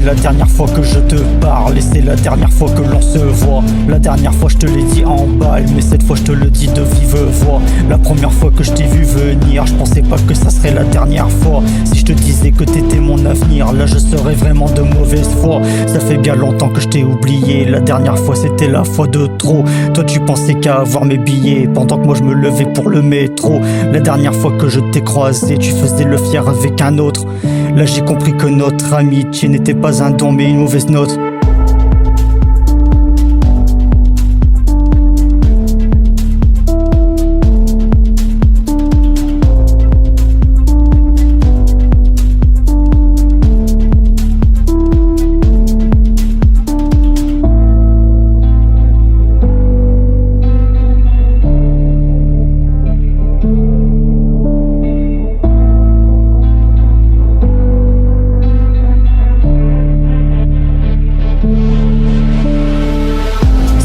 C'est la dernière fois que je te parle et c'est la dernière fois que l'on se voit. La dernière fois je te l'ai dit en balle, mais cette fois je te le dis de vive voix. La première fois que je t'ai vu venir, je pensais pas que ça serait la dernière fois. Si je te disais que t'étais mon avenir, là je serais vraiment de mauvaise foi. Ça fait bien longtemps que je t'ai oublié, la dernière fois c'était la fois de trop. Toi tu pensais qu'à avoir mes billets, pendant que moi je me levais pour le métro. La dernière fois que je t'ai croisé, tu faisais le fier avec un autre. Là j'ai compris que notre amitié n'était pas un don mais une mauvaise note.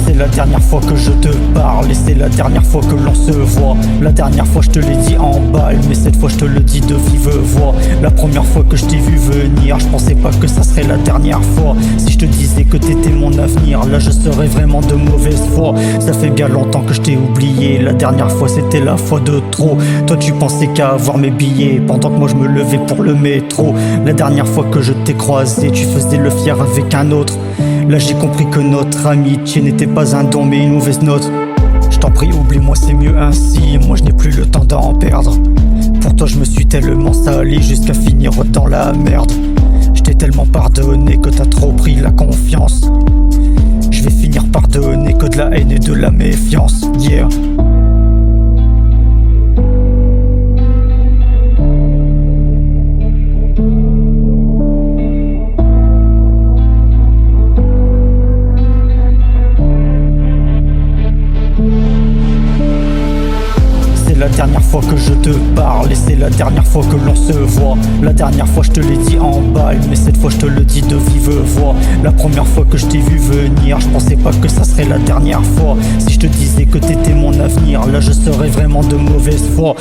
C'est la dernière fois que je te parle et c'est la dernière fois que l'on se voit. La dernière fois je te l'ai dit en balle, mais cette fois je te le dis de vive voix. La première fois que je t'ai vu venir, je pensais pas que ça serait la dernière fois. Si je te disais que t'étais mon avenir, là je serais vraiment de mauvaise foi. Ça fait bien longtemps que je t'ai oublié, la dernière fois c'était la fois de trop. Toi tu pensais qu'à avoir mes billets, pendant que moi je me levais pour le métro. La dernière fois que je t'ai croisé, tu faisais le fier avec un autre. Là j'ai compris que notre amitié n'était pas un don mais une mauvaise note. Je t'en prie oublie-moi, c'est mieux ainsi, moi je n'ai plus le temps d'en perdre. Pour toi je me suis tellement sali jusqu'à finir dans la merde. Je t'ai tellement pardonné que t'as trop pris la confiance. Je vais finir par donner que de la haine et de la méfiance, yeah. C'est la dernière fois que je te parle et c'est la dernière fois que l'on se voit. La dernière fois je te l'ai dit en balle, mais cette fois je te le dis de vive voix. La première fois que je t'ai vu venir, je pensais pas que ça serait la dernière fois. Si je te disais que t'étais mon avenir, là je serais vraiment de mauvaise foi.